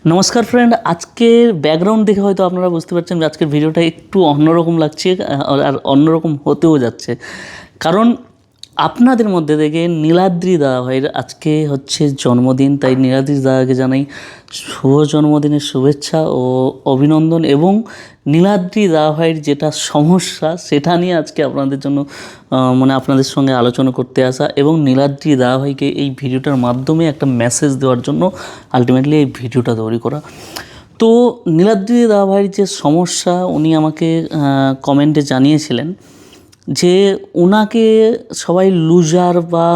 নমস্কার ফ্রেন্ড, আজকের ব্যাকগ্রাউন্ড দেখে হয়তো আপনারা বুঝতে পারছেন যে আজকের ভিডিওটা একটু অন্যরকম লাগছে আর অন্যরকম হতেও যাচ্ছে। কারণ আপনাদের মধ্যে থেকে নীলাদ্রি দাদাভাইয়ের আজকে হচ্ছে জন্মদিন, তাই নীলাদ্রি দাদাকে জানাই শুভ জন্মদিনের শুভেচ্ছা ও অভিনন্দন। এবং নীলাদ্রি দাদাভাইয়ের যেটা সমস্যা সেটা নিয়ে আজকে আপনাদের জন্য আপনাদের সঙ্গে আলোচনা করতে আসা, এবং নীলাদ্রি দাদাভাইকে এই ভিডিওটার মাধ্যমে একটা মেসেজ দেওয়ার জন্য আলটিমেটলি এই ভিডিওটা তৈরি করা। তো নীলাদ্রি দাদাভাইয়ের যে সমস্যা উনি আমাকে কমেন্টে জানিয়েছিলেন যে ওনাকে সবাই লুজার বা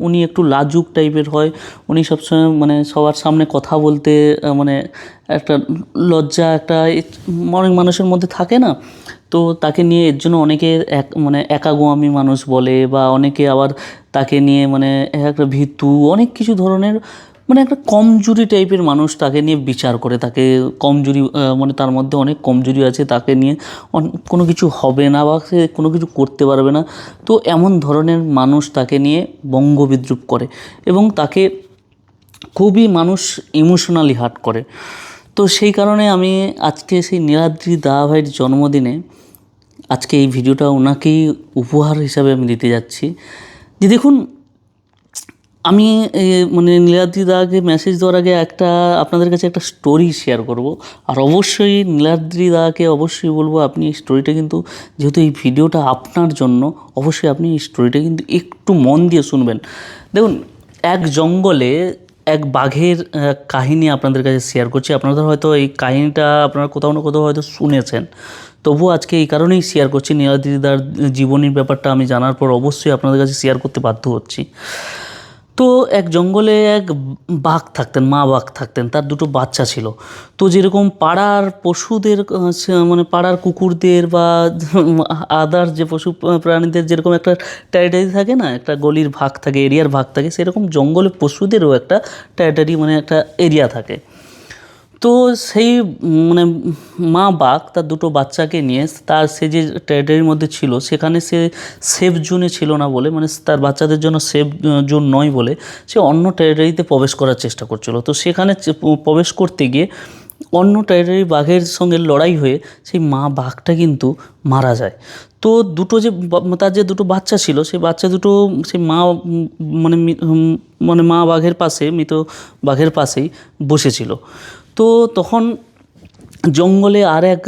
উনি একটু লাজুক টাইপের হয়। উনি সবসময় সবার সামনে কথা বলতে একটা লজ্জা একটা অনেক মানুষের মধ্যে থাকে না, তো তাকে নিয়ে এর জন্য অনেকে একাগোয়ামি মানুষ বলে, বা অনেকে আবার তাকে নিয়ে একটা ভীতু অনেক কিছু ধরনের একটা কমজোরি টাইপের মানুষ তাকে নিয়ে বিচার করে, তাকে কমজোরি তার মধ্যে অনেক কমজোরি আছে, তাকে নিয়ে কোনো কিছু হবে না বা সে কোনো কিছু করতে পারবে না। তো এমন ধরনের মানুষ তাকে নিয়ে বঙ্গবিদ্রূপ করে এবং তাকে খুবই মানুষ ইমোশনালি হার্ট করে। তো সেই কারণে আমি আজকে সেই নীলাদ্রি দাদাভাইয়ের জন্মদিনে আজকে এই ভিডিওটা ওনাকেই উপহার হিসাবে আমি দিতে যাচ্ছি। যে দেখুন, আমি নীলাদ্রি দাকে মেসেজ দেওয়ার আগে আপনাদের কাছে একটা স্টোরি শেয়ার করব। আর অবশ্যই নীলাদ্রি দাকে অবশ্যই বলবো, আপনি এই স্টোরিটা কিন্তু, যেহেতু এই ভিডিওটা আপনার জন্য, অবশ্যই আপনি এই স্টোরিটা কিন্তু একটু মন দিয়ে শুনবেন। দেখুন, এক জঙ্গলে এক বাঘের কাহিনী আপনাদের কাছে শেয়ার করছি। আপনাদের হয়তো এই কাহিনীটা আপনারা কোথাও না কোথাও হয়তো শুনেছেন, তবুও আজকে এই কারণেই শেয়ার করছি। নীলাদ্রিদার জীবনীর ব্যাপারটা আমি জানার পর অবশ্যই আপনাদের কাছে শেয়ার করতে বাধ্য হচ্ছি। তো এক জঙ্গলে এক বাঘ থাকতেন, মা বাঘ থাকতেন, তার দুটো বাচ্চা ছিল। তো যেরকম পাড়ার পশুদের পাড়ার কুকুরদের বা আদার যে পশু প্রাণীদের যেরকম একটা টেরিটরি থাকে না, একটা গলির ভাগ থাকে, এরিয়ার ভাগ থাকে, সেরকম জঙ্গলে পশুদেরও একটা টেরিটরি একটা এরিয়া থাকে। তো সেই মানে মা বাঘ তার দুটো বাচ্চাকে নিয়ে সে যে টেরিটরির মধ্যে ছিল সেখানে সে সেফ জোনে ছিল না বলে, তার বাচ্চাদের জন্য সেফ জোন নয় বলে সে অন্য টেরিটরিতে প্রবেশ করার চেষ্টা করছিল। তো সেখানে প্রবেশ করতে গিয়ে অন্য টেরিটরি বাঘের সঙ্গে লড়াই হয়ে সেই মা বাঘটা কিন্তু মারা যায়। তো তার যে দুটো বাচ্চা ছিল, সেই বাচ্চা দুটো সেই মা মা বাঘের পাশে, মৃত বাঘের পাশেই বসেছিল। তো তখন জঙ্গলে আর এক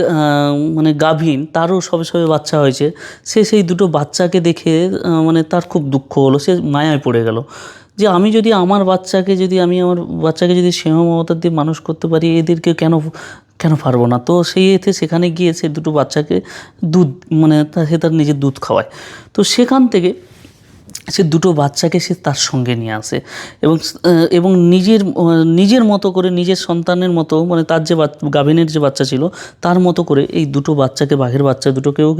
গাভীন, তারও সবে সবে বাচ্চা হয়েছে, সে সেই দুটো বাচ্চাকে দেখে তার খুব দুঃখ হলো, সে মায়ায় পড়ে গেল যে আমি আমার বাচ্চাকে যদি স্নেহ মমতা দিয়ে মানুষ করতে পারি, এদেরকে কেন কেন পারবো না। তো সেখানে গিয়ে সে দুটো বাচ্চাকে দুধ সে তার নিজের দুধ খাওয়ায়। তো সেখান থেকে সে দুটো বাচ্চাকে সে তার সঙ্গে নিয়ে আসে এবং এবং নিজের মতো করে, নিজের সন্তানের মতো, তার যে গাভিনের যে বাচ্চা ছিল তার মতো করে এই দুটো বাচ্চাকে, বাঘের বাচ্চা দুটোকেও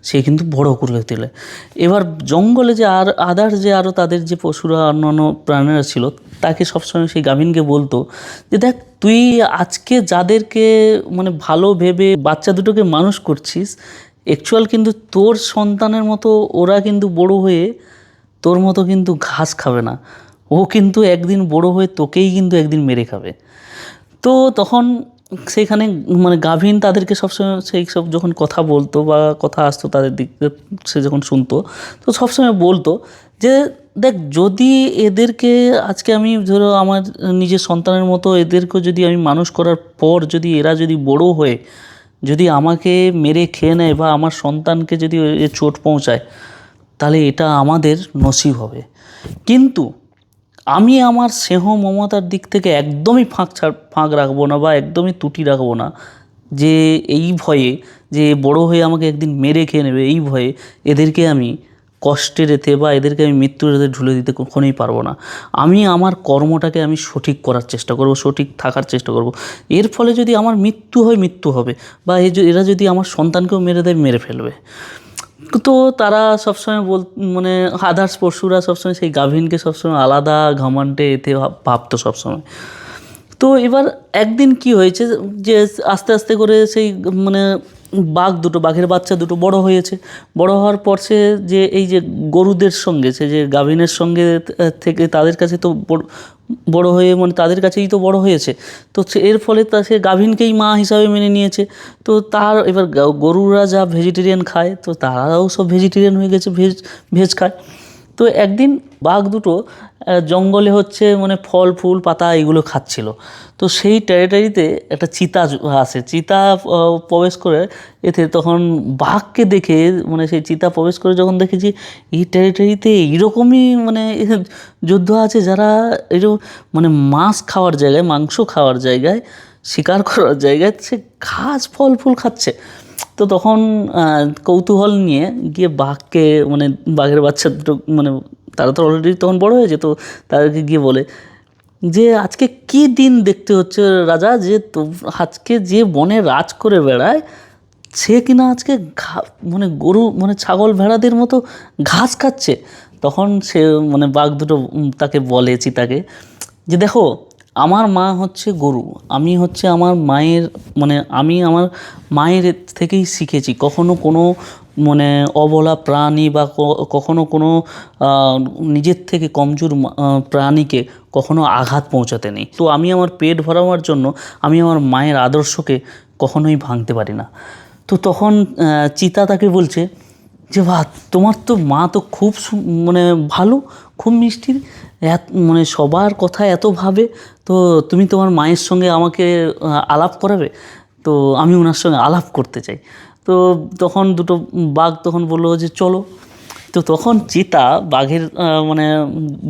সে বড় করে তোলে। এবার জঙ্গলে যে আরও তাদের যে পশুরা, অন্যান্য প্রাণীরা ছিল, তাকে সবসময় সেই গাভিনকে বলতো যে দেখ, তুই আজকে যাদেরকে ভালো ভেবে বাচ্চা দুটোকে মানুষ করছিস, অ্যাকচুয়াল কিন্তু তোর সন্তানের মতো ওরা কিন্তু বড় হয়ে তোর মতো কিন্তু ঘাস খাবে না, ও কিন্তু একদিন বড় হয়ে তোকেই কিন্তু একদিন মেরে খাবে। তো তখন সেইখানে গাভিন তাদেরকে সবসময় সেই সব যখন কথা বলতো বা কথা আসতো তাদের দিক, সে যখন শুনতো, তো সবসময় বলতো যে দেখ, যদি এদেরকে আজকে আমি ধরো আমার নিজের সন্তানের মতো এদেরকে যদি আমি মানুষ করার পর যদি এরা যদি বড় হয়ে যদি আমাকে মেরে খেয়ে নেয় বা আমার সন্তানকে যদি চোট পৌঁছায়, তাহলে এটা আমাদের নসিব হবে। কিন্তু আমি আমার স্নেহ মমতার দিক থেকে একদমই ফাঁক রাখবো না বা একদমই ত্রুটি রাখবো না, যে এই ভয়ে যে বড় হয়ে আমাকে একদিন মেরে খেয়ে নেবে, এই ভয়ে এদেরকে আমি কষ্টের রেতে বা এদেরকে আমি মৃত্যুর রেতে ঢুলে দিতে কখনোই পারবো না। আমি আমার কর্মটাকে আমি সঠিক করার চেষ্টা করব, সঠিক থাকার চেষ্টা করব। এর ফলে যদি আমার মৃত্যু হয়, মৃত্যু হবে, বা এরা যদি আমার সন্তানকেও মেরে দেয়, মেরে ফেলবে। তো তারা সবসময় আদার্স পশুরা সবসময় সেই গাভিনকে সবসময় আলাদা ঘমণ্ডে এতে ভাবতো সবসময়। তো এবার একদিন কি হয়েছে যে আস্তে আস্তে করে সেই বাঘের বাচ্চা দুটো বড় হয়েছে। বড় হওয়ার পর সে যে এই যে গরুদের সঙ্গে, সে যে গাভিনের সঙ্গে থেকে তাদের কাছে তো বড় হয়ে মানে তাদের কাছেই তো বড় হয়েছে। তো এর ফলে সে গাভিনকেই মা হিসাবে মেনে নিয়েছে। তো তার এবার গরুরা যা ভেজিটেরিয়ান খায়, তো তারাও সব ভেজিটেরিয়ান হয়ে গেছে, ভেজ ভেজ খায়। তো একদিন বাঘ দুটো জঙ্গলে হচ্ছে মানে ফল ফুল পাতা এগুলো খাচ্ছিল। তো সেই টেরিটরিতে একটা চিতা আসে, চিতা প্রবেশ করে এতে, তখন বাঘকে দেখে মানে সেই চিতা প্রবেশ করে যখন দেখে যে এই টেরিটরিতে এইরকমই মানে যুদ্ধ আছে, যারা এরকম মানে মাছ খাওয়ার জায়গায়, মাংস খাওয়ার জায়গায়, শিকার করার জায়গায় সে ঘাস ফল ফুল খাচ্ছে। তো তখন কৌতূহল নিয়ে গিয়ে বাঘকে মানে বাঘের বাচ্চা দুটো মানে তারা তো অলরেডি তখন বড় হয়েছে, তো তাদেরকে গিয়ে বলে যে আজকে কী দিন দেখতে হচ্ছে রাজা, যে তো আজকে যে বনে রাজ করে বেড়ায় সে কিনা আজকে মানে গরু মানে ছাগল ভেড়াদের মতো ঘাস খাচ্ছে। তখন সে মানে বাঘ দুটো তাকে বলে, চিতাকে, যে দেখো আমার মা হচ্ছে গরু, আমি হচ্ছে আমার মায়ের মানে আমি আমার মায়ের থেকেই শিখেছি কখনো কোনো মানে অবলা প্রাণী বা কখনো কোনো নিজের থেকে কমজোর প্রাণীকে কখনো আঘাত পৌঁছাতে নেই। তো আমি আমার পেট ভরাবার জন্য আমি আমার মায়ের আদর্শকে কখনোই ভাঙতে পারি না। তো তখন চিতা তাকে বলছে যে বাহ, তোমার তো মা তো খুব মানে ভালো, খুব মিষ্টি, মানে সবার কথা এত ভাবে, তো তুমি তোমার মায়ের সঙ্গে আমাকে আলাপ করাবে? তো আমি ওনার সঙ্গে আলাপ করতে চাই। তো তখন দুটো বাঘ তখন বললো যে চলো। তো তখন চিতা বাঘের মানে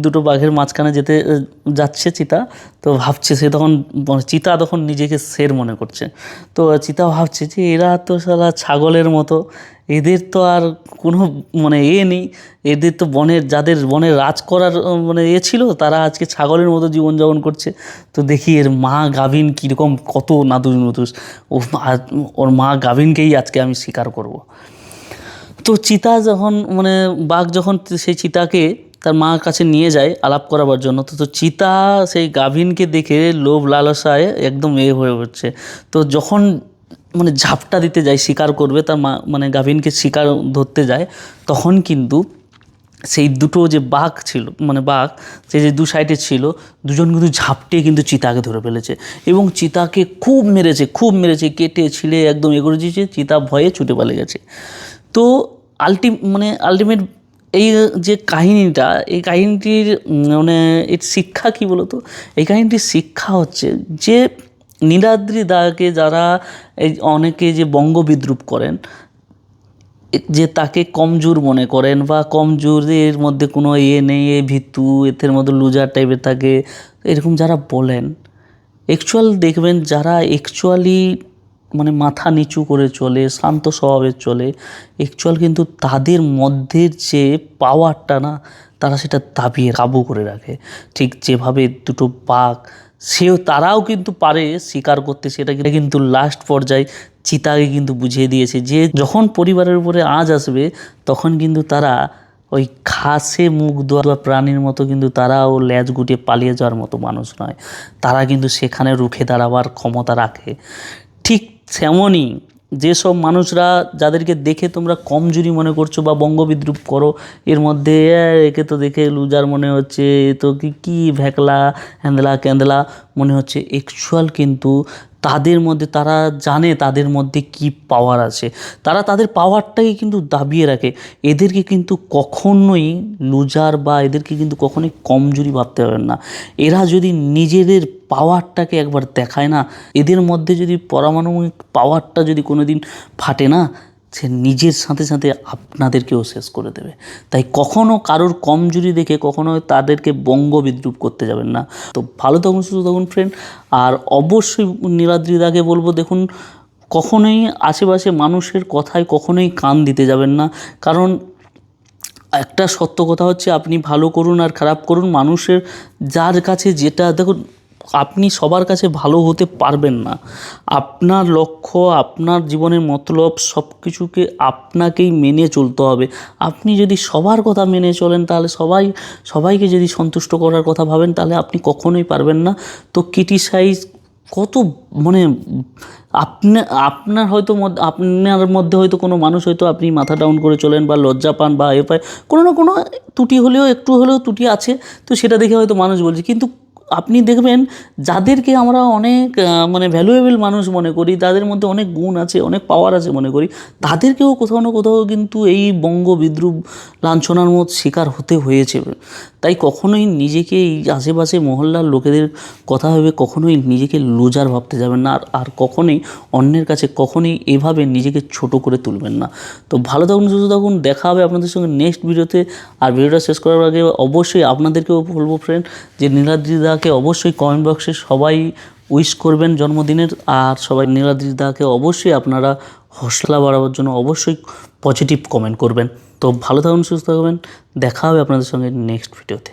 দুটো বাঘের মাঝখানে যেতে যাচ্ছে চিতা। তো ভাবছে সে তখন চিতা তখন নিজেকে শের মনে করছে। তো চিতা ভাবছে যে এরা তো শালা ছাগলের মতো, এদের তো আর কোনো মানে নেই, এদের তো বনের যাদের বনের রাজ করার মানে ছিল তারা আজকে ছাগলের মতো জীবনযাপন করছে। তো দেখি এর মা গাভিন কীরকম কত নাদুস নুদুস, ওর মা গাভিনকেই আজকে আমি শিকার করব। তো চিতা যখন মানে বাঘ যখন সেই চিতাকে তার মার কাছে নিয়ে যায় আলাপ করাবার জন্য, তো চিতা সেই গাভিনকে দেখে লোভ লালসায় একদম হয়ে উঠছে। তো যখন মানে ঝাপটা দিতে যায়, শিকার করবে, তার মা মানে গাভিনকে শিকার ধরতে যায়, তখন কিন্তু সেই দুটো যে বাঘ ছিল মানে বাঘ সে যে দু সাইডে ছিল, দুজন কিন্তু ঝাপটে কিন্তু চিতাকে ধরে ফেলেছে এবং চিতাকে খুব মেরেছে, কেটে ছিঁড়ে একদম করে দিয়েছে। চিতা ভয়ে ছুটে পালিয়ে গেছে। তো আলটিমেট এই যে কাহিনীটা, এই কাহিনীটির মানে এর শিক্ষা কী বলতো? এই কাহিনীটির শিক্ষা হচ্ছে যে নীলাদ্রি দাকে যারা এই অনেকে যে বঙ্গ বিদ্রুপ করেন, যে তাকে কমজোর মনে করেন বা কমজোরের মধ্যে কোনো নেই, ভীতু, এদের মধ্যে লুজার টাইপের থাকে, এরকম যারা বলেন, দেখবেন যারা অ্যাকচুয়ালি মানে মাথা নিচু করে চলে, শান্ত স্বভাবের চলে, কিন্তু তাদের মধ্যের যে পাওয়ারটা না, তারা সেটা দাবিয়ে কাবু করে রাখে। ঠিক যেভাবে দুটো বাঘ তারাও কিন্তু পারে শিকার করতে, সেটা কিন্তু লাস্ট পর্যায়ে চিতাকে কিন্তু বুঝিয়ে দিয়েছে যে যখন পরিবারের উপরে আঁচ আসবে তখন কিন্তু তারা ওই ঘাসে মুখ দেওয়া প্রাণীর মতো কিন্তু তারাও ল্যাজ গুটিয়ে পালিয়ে যাওয়ার মতো মানুষ নয়, তারা কিন্তু সেখানে রুখে দাঁড়াবার ক্ষমতা রাখে। ঠিক তেমনই যেসব মানুষরা যাদেরকে দেখে তোমরা কমজোরি মনে করছো বা বঙ্গবিদ্রুপ করো, এর মধ্যে একে তো দেখে লুজার মনে হচ্ছে, তো কি ভ্যাকলা হ্যান্দলা ক্যান্দলা মনে হচ্ছে, কিন্তু তাদের মধ্যে তারা জানে তাদের মধ্যে কি পাওয়ার আছে, তারা তাদের পাওয়ারটাকে কিন্তু দাবিয়ে রাখে। এদেরকে কিন্তু কখনোই লুজার বা এদেরকে কিন্তু কখনোই কমজোরি ভাবতে পারবেন না। এরা যদি নিজেদের পাওয়ারটাকে একবার দেখায় না, এদের মধ্যে যদি পারমাণবিক পাওয়ারটা যদি কোনো দিন ফাটে না, সে নিজের সাথে সাথে আপনাদেরকেও শেষ করে দেবে। তাই কখনও কারোর কমজোরি দেখে কখনো তাদেরকে বঙ্গ বিদ্রুপ করতে যাবেন না। তো ভালো থাকুন, সুস্থ থাকুন ফ্রেন্ড। আর অবশ্যই নীলাদ্রিদাকে বলবো, দেখুন কখনোই আশেপাশে মানুষের কথায় কখনোই কান দিতে যাবেন না। কারণ একটা সত্য কথা হচ্ছে, আপনি ভালো করুন আর খারাপ করুন, মানুষের যার কাছে যেটা দেখুন, আপনি সবার কাছে ভালো হতে পারবেন না। আপনার লক্ষ্য, আপনার জীবনের মতলব সব কিছুকে আপনাকেই মেনে চলতে হবে। আপনি যদি সবার কথা মেনে চলেন, তাহলে সবাইকে যদি সন্তুষ্ট করার কথা ভাবেন, তাহলে আপনি কখনোই পারবেন না। তো ক্রিটিসাইজ কত মানে আপনার হয়তো আপনার মধ্যে হয়তো কোনো মানুষ হয়তো আপনি মাথা ডাউন করে চলেন বা লজ্জা পান বা পায়, কোনো না কোনো ত্রুটি হলেও একটু হলেও ত্রুটি আছে, তো সেটা দেখে হয়তো মানুষ বলছে। কিন্তু আপনি দেখবেন যাদেরকে আমরা অনেক মানে ভ্যালুয়েবল মানুষ মনে করি, তাদের মধ্যে অনেক গুণ আছে, অনেক পাওয়ার আছে মনে করি, তাদেরকেও কোথাও না কোথাও কিন্তু এই বঙ্গ বিদ্রুপ লাঞ্ছনার মত শিকার হতে হয়েছে। তাই কখনোই নিজেকে এই আশেপাশে মহল্লার লোকেদের কথা ভেবে কখনোই নিজেকে লুজার ভাবতে যাবেন না, আর কখনোই অন্যের কাছে কখনোই এভাবে নিজেকে ছোট করে তুলবেন না। তো ভালো থাকুন, সুস্থ থাকুন, দেখা হবে আপনাদের সঙ্গে নেক্সট ভিডিওতে। আর ভিডিওটা শেষ করার আগে অবশ্যই আপনাদেরকেও বলবো ফ্রেন্ড, যে নীলাদ্রিদাকে অবশ্যই কমেন্ট বক্সে সবাই উইশ করবেন জন্মদিনের, আর সবাই নীলাদ্রিদাকে অবশ্যই আপনারা হৌসলা বাড়াবার জন্য অবশ্যই পজিটিভ কমেন্ট করবেন। তো ভালো থাকুন, সুস্থ থাকবেন, দেখা হবে আপনাদের সঙ্গে নেক্সট ভিডিওতে।